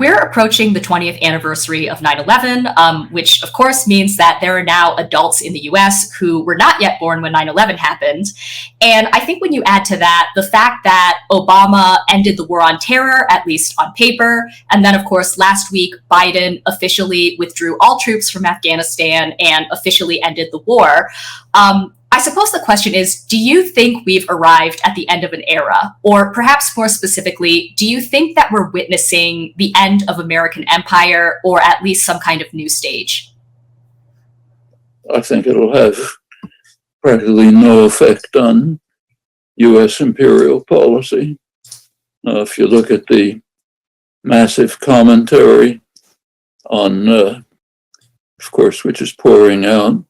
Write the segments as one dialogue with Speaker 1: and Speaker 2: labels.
Speaker 1: we're approaching the 20th anniversary of 9/11, which of course means that there are now adults in the US who were not yet born when 9/11 happened. And I think when you add to that the fact that Obama ended the war on terror, at least on paper, and then of course last week Biden officially withdrew all troops from Afghanistan and officially ended the war, I suppose the question is, do you think we've arrived at the end of an era? Or perhaps more specifically, do you think that we're witnessing the end of American empire, or at least some kind of new stage?
Speaker 2: I think it'll have practically no effect on U.S. imperial policy. If you look at the massive commentary on, of course, which is pouring out,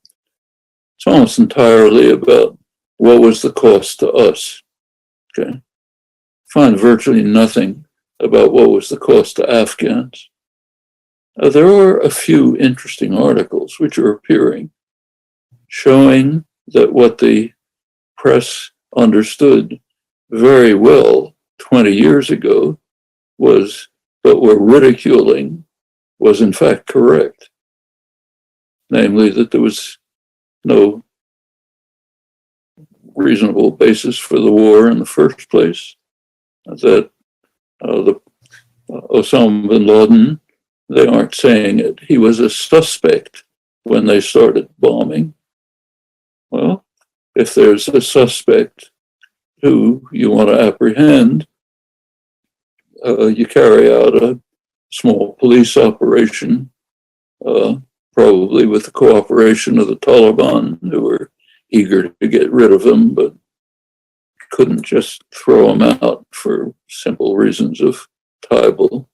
Speaker 2: it's almost entirely about what was the cost to us. Okay, find virtually nothing about what was the cost to Afghans. There are a few interesting articles which are appearing showing that what the press understood very well 20 years ago was, but were ridiculing, was in fact correct. Namely, that there was no reasonable basis for the war in the first place, that the Osama bin Laden, they aren't saying it, he was a suspect when they started bombing. Well, if there's a suspect who you want to apprehend, you carry out a small police operation, probably with the cooperation of the Taliban, who were eager to get rid of him, but couldn't just throw him out for simple reasons of tribal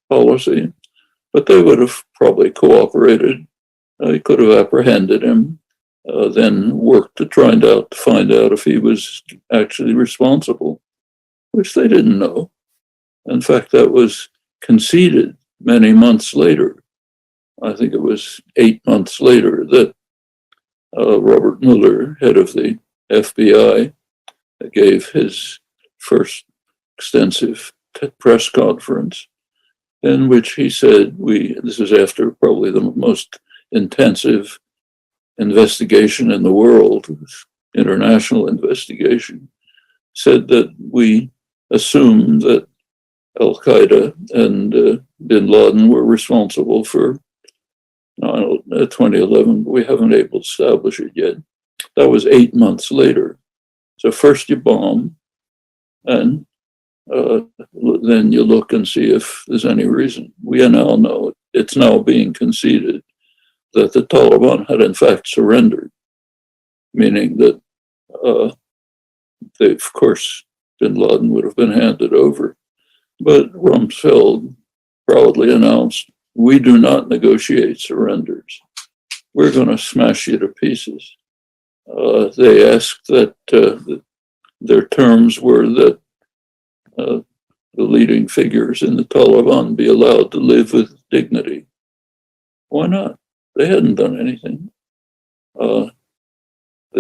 Speaker 2: policy. But they would have probably cooperated. They could have apprehended him, then worked to try to find out if he was actually responsible, which they didn't know. In fact, that was conceded many months later. I think it was 8 months later that Robert Mueller, head of the FBI, gave his first extensive press conference in which he said, this is after probably the most intensive investigation in the world, international investigation, said that we assumed that Al-Qaeda and bin Laden were responsible for 2011, but we haven't been able to establish it yet. That was 8 months later. So first you bomb, and then you look and see if there's any reason. We now know it's now being conceded that the Taliban had in fact surrendered, meaning that they, of course, bin Laden would have been handed over. But Rumsfeld proudly announced, we do not negotiate surrenders. We're going to smash you to pieces. They asked that their terms were that the leading figures in the Taliban be allowed to live with dignity. Why not? They hadn't done anything. The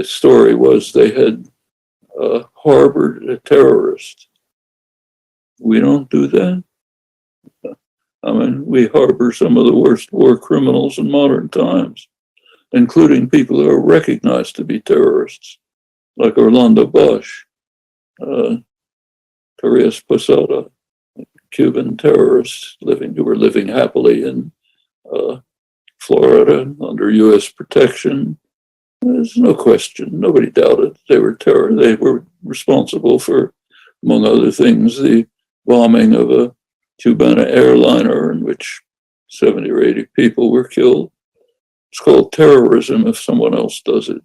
Speaker 2: story was they had harbored a terrorist. We don't do that. I mean, we harbor some of the worst war criminals in modern times, including people who are recognized to be terrorists, like Orlando Bosch, Carrillo Posada, Cuban terrorists who were living happily in Florida under U.S. protection. There's no question. Nobody doubted they were terrorists. They were responsible for, among other things, the bombing of a Cubana airliner in which 70 or 80 people were killed. It's called terrorism if someone else does it.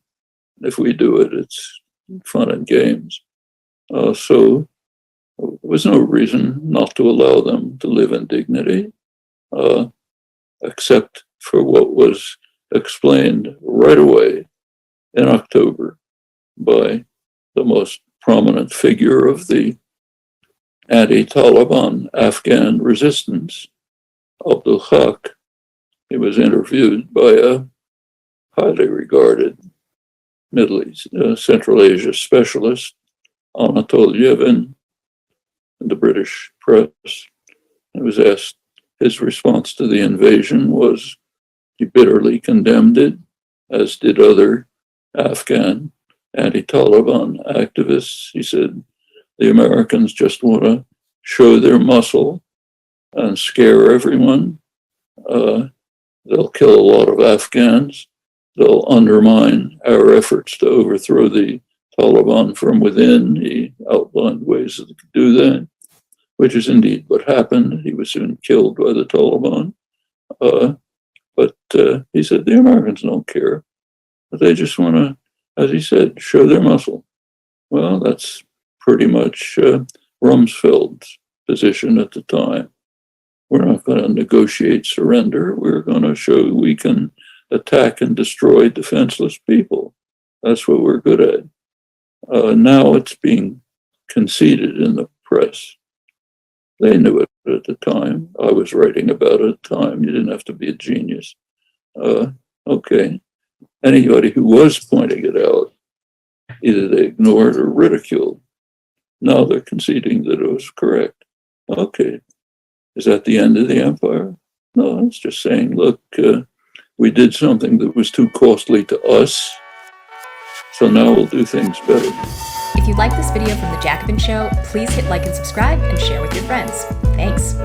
Speaker 2: If we do it, it's fun and games. So there was no reason not to allow them to live in dignity, except for what was explained right away in October by the most prominent figure of the anti-Taliban Afghan resistance, Abdul Haq. He was interviewed by a highly regarded Middle East, Central Asia specialist, Anatol Yevin. in the British press. He was asked, his response to the invasion was he bitterly condemned it, as did other Afghan anti-Taliban activists. He said, the Americans just want to show their muscle and scare everyone. They'll kill a lot of Afghans. They'll undermine our efforts to overthrow the Taliban from within. He outlined ways that they could do that, which is indeed what happened. He was soon killed by the Taliban. But he said the Americans don't care. But they just want to, as he said, show their muscle. Well, that's pretty much Rumsfeld's position at the time. We're not going to negotiate surrender. We're going to show we can attack and destroy defenseless people. That's what we're good at. Now it's being conceded in the press. They knew it at the time. I was writing about it at the time. You didn't have to be a genius. Okay. Anybody who was pointing it out, either they ignored or ridiculed. Now they're conceding that it was correct. Okay. Is that the end of the empire? No, it's just saying, look, we did something that was too costly to us, so now we'll do things better.
Speaker 1: If you like this video from The Jacobin Show, please hit like and subscribe and share with your friends. Thanks.